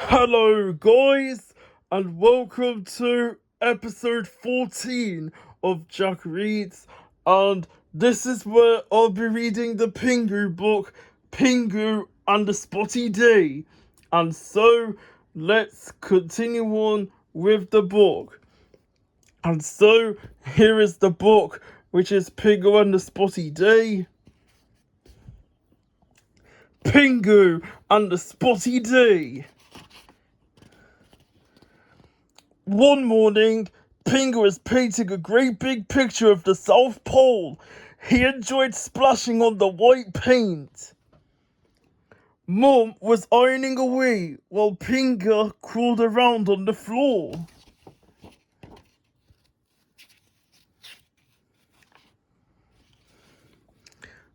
Hello, guys, and welcome to episode 14 of Jack Reads. And this is where I'll be reading the Pingu book, Pingu and the Spotty Day. And so, let's continue on with the book. And so, here is the book, which is Pingu and the Spotty Day. Pingu and the Spotty Day. One morning, Pingu was painting a great big picture of the South Pole. He enjoyed splashing on the white paint. Mum was ironing away while Pingu crawled around on the floor.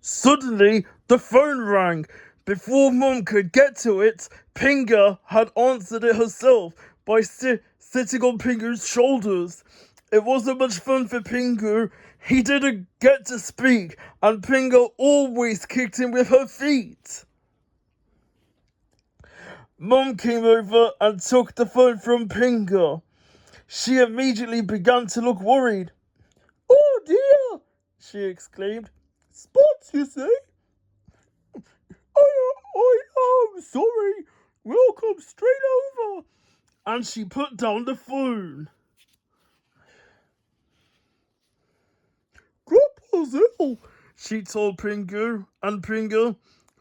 Suddenly, the phone rang. Before Mum could get to it, Pingu had answered it herself by sitting on Pingu's shoulders. It wasn't much fun for Pingu. He didn't get to speak, and Pingu always kicked him with her feet. Mum came over and took the phone from Pingu. She immediately began to look worried. "Oh dear," she exclaimed. "Spots, you say? I am sorry. We'll come straight over." And she put down the phone. "Grandpa's ill," she told Pingu, and Pingu,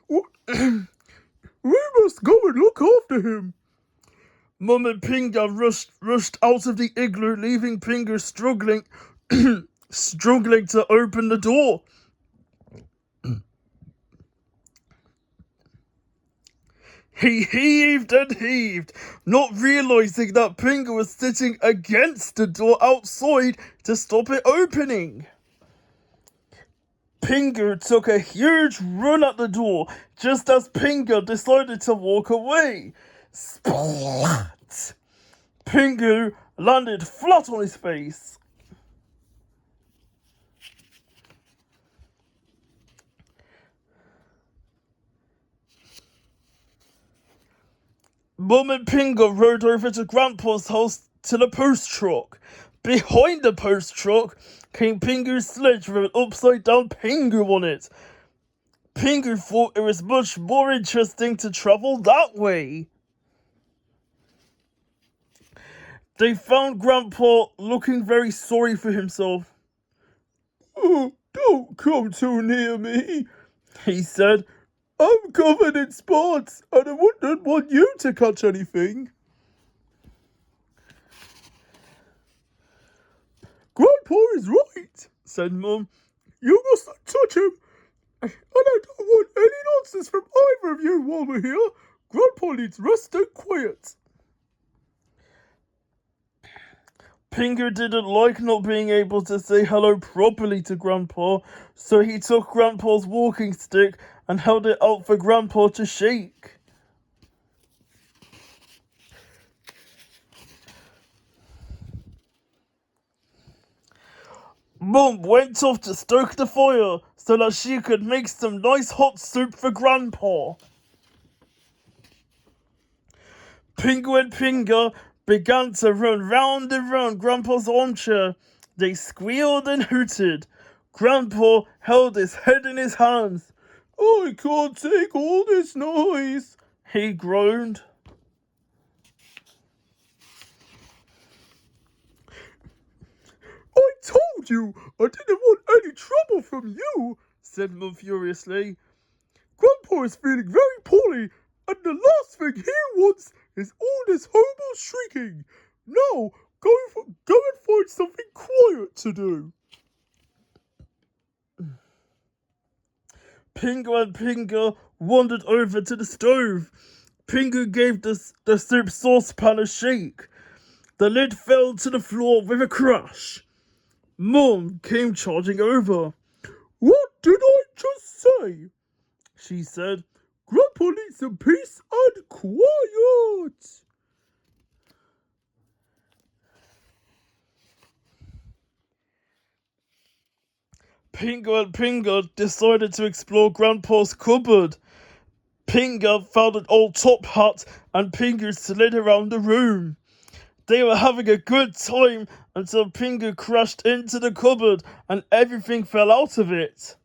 "We must go and look after him." Mum and Pingu rushed out of the igloo, leaving Pingu struggling to open the door. He heaved and heaved, not realizing that Pingu was sitting against the door outside to stop it opening. Pingu took a huge run at the door just as Pingu decided to walk away. Splat! Pingu landed flat on his face. Mum and Pingu rode over to Grandpa's house to the post truck. Behind the post truck came Pingu's sledge with an upside-down Pingu on it. Pingu thought it was much more interesting to travel that way. They found Grandpa looking very sorry for himself. "Oh, don't come too near me," he said. "I'm covered in spots, and I wouldn't want you to catch anything." "Grandpa is right," said Mum. "You mustn't touch him. And I don't want any nonsense from either of you while we're here. Grandpa needs rest and quiet." Pingu didn't like not being able to say hello properly to Grandpa, so he took Grandpa's walking stick and held it out for Grandpa to shake. Mum went off to stoke the fire so that she could make some nice hot soup for Grandpa. Pingu and Pingu began to run round and round Grandpa's armchair. They squealed and hooted. Grandpa held his head in his hands. "I can't take all this noise," he groaned. "I told you I didn't want any trouble from you," said Mum furiously. "Grandpa is feeling very poorly, and the last thing he wants is all this horrible shrieking. Now, go and find something quiet to do." Pingu and Pingu wandered over to the stove. Pingu gave the soup saucepan a shake. The lid fell to the floor with a crash. Mum came charging over. "What did I just say?" she said. "Grandpa needs some peace and quiet." Pingu and Pingu decided to explore Grandpa's cupboard. Pingu found an old top hat and Pingu slid around the room. They were having a good time until Pingu crashed into the cupboard and everything fell out of it.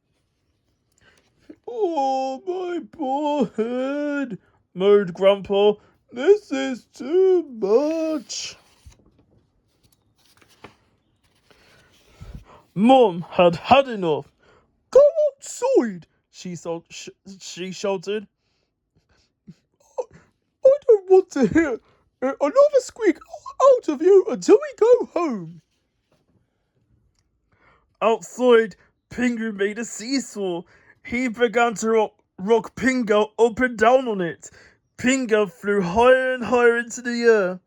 "Oh, my poor head," moaned Grandpa. "This is too much." Mum had had enough. "Go outside," she shouted. "I don't want to hear another squeak out of you until we go home." Outside, Pingu made a seesaw. He began to rock Pingu up and down on it. Pingu flew higher and higher into the air.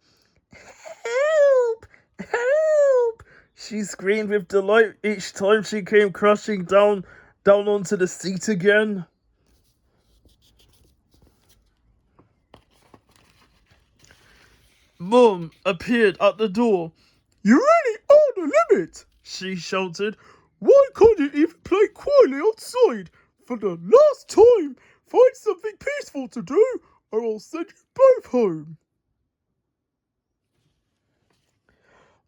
"Help! Help!" she screamed with delight each time she came crashing down onto the seat again. Mum appeared at the door. "You really are the limit," she shouted. "Why can't you even play quietly outside? For the last time, find something peaceful to do, or I'll send you both home."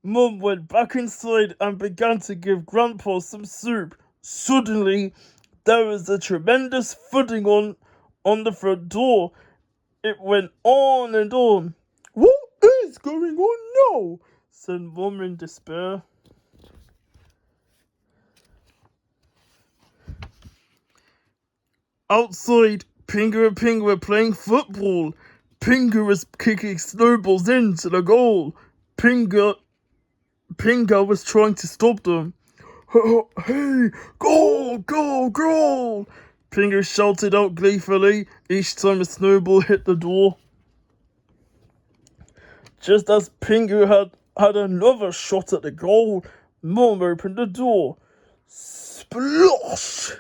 Mum went back inside and began to give Grandpa some soup. Suddenly, there was a tremendous thudding on the front door. It went on and on. "What is going on now?" said Mum in despair. Outside, Pingu and Pingu were playing football. Pingu was kicking snowballs into the goal. Pingu was trying to stop them. "Hey, goal, goal, goal!" Pingu shouted out gleefully each time a snowball hit the door. Just as Pingu had another shot at the goal, Mum opened the door. Splosh!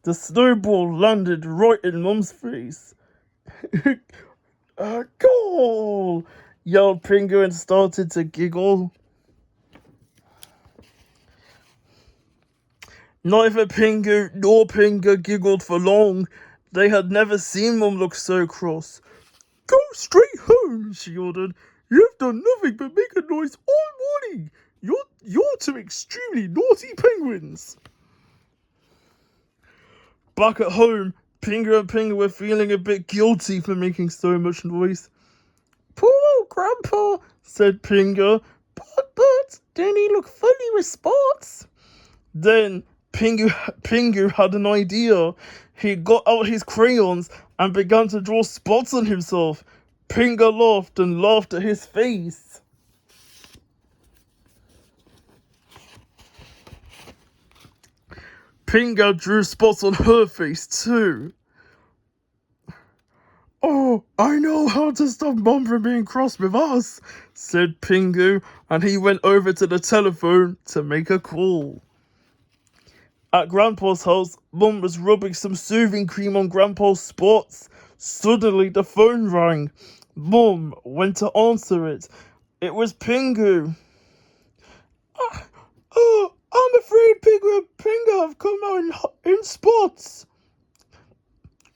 The snowball landed right in Mum's face. "A goal!" yelled Pingu and started to giggle. Neither Pingu nor Pingu giggled for long. They had never seen Mum look so cross. "Go straight home," she ordered. "You've done nothing but make a noise all morning. You're two extremely naughty penguins." Back at home, Pingu and Pingu were feeling a bit guilty for making so much noise. "Poor old Grandpa," said Pingu. But didn't he look funny with spots?" Then Pingu had an idea. He got out his crayons and began to draw spots on himself. Pingu laughed and laughed at his face. Pingu drew spots on her face too. "Oh, I know how to stop Mum from being cross with us," said Pingu, and he went over to the telephone to make a call. At Grandpa's house, Mum was rubbing some soothing cream on Grandpa's spots. Suddenly, the phone rang. Mum went to answer it. It was Pingu. "Oh, I'm afraid Pingu have come out in spots,"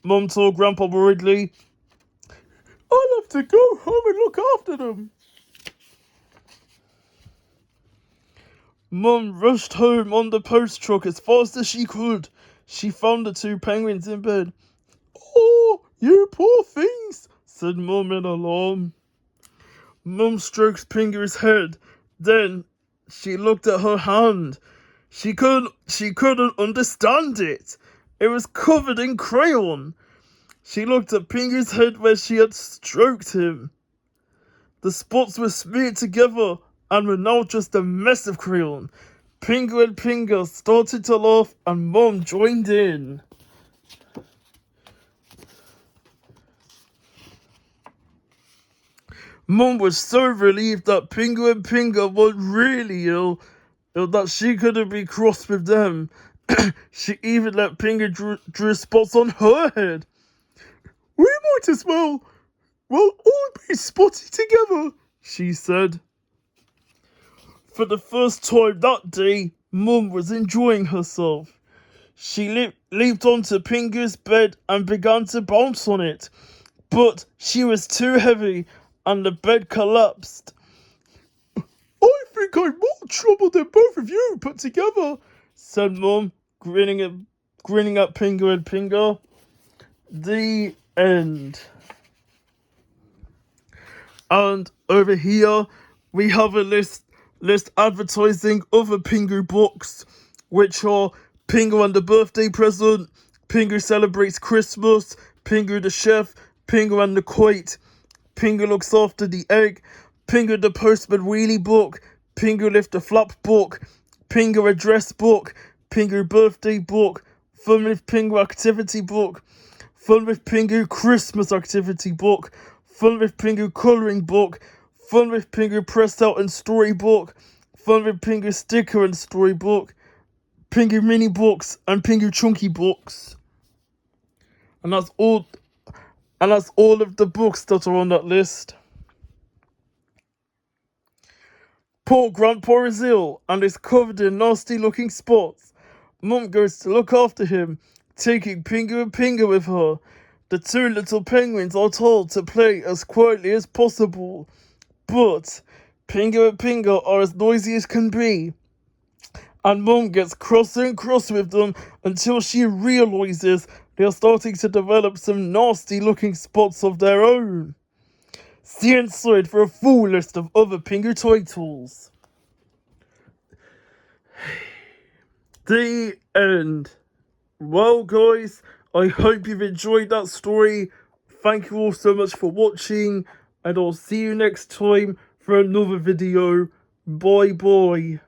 Mum told Grandpa worriedly. "I'll have to go home and look after them." Mum rushed home on the post truck as fast as she could. She found the two penguins in bed. "Oh, you poor things," said Mum in alarm. Mum stroked Pingu's head. Then she looked at her hand. She couldn't understand it. It was covered in crayon. She looked at Pingu's head where she had stroked him. The spots were smeared together and were now just a mess of crayon. Pingu and Pingu started to laugh and Mum joined in. Mum was so relieved that Pingu and Pingu weren't really ill, that she couldn't be cross with them. She even let Pingu draw spots on her head. "We might as well all be spotty together," she said. For the first time that day, Mum was enjoying herself. She leaped onto Pingu's bed and began to bounce on it, but she was too heavy and the bed collapsed. "I think I'm more trouble than both of you put together," said Mum, grinning at Pingu and Pingu. The end. And over here we have a list advertising other Pingu books, which are Pingu and the Birthday Present, Pingu Celebrates Christmas, Pingu the Chef, Pingu and the Kite, Pingu Looks After the Egg, Pingu the Postman Wheelie Book, Pingu Lift the Flap Book, Pingu Address Book, Pingu Birthday Book, Fun with Pingu Activity Book, Fun with Pingu Christmas Activity Book, Fun with Pingu Colouring Book, Fun with Pingu Pressed Out and Storybook, Fun with Pingu Sticker and Storybook, Pingu Mini Books, and Pingu Chunky Books. And that's all of the books that are on that list. Poor Grandpa is ill and is covered in nasty looking spots. Mum goes to look after him, taking Pingu and Pingu with her. The two little penguins are told to play as quietly as possible, but Pingu and Pingu are as noisy as can be, and Mum gets crosser and cross with them until she realises they are starting to develop some nasty looking spots of their own. See inside for a full list of other Pingu titles. The end. Well, guys, I hope you've enjoyed that story. Thank you all so much for watching, and I'll see you next time for another video. Bye bye.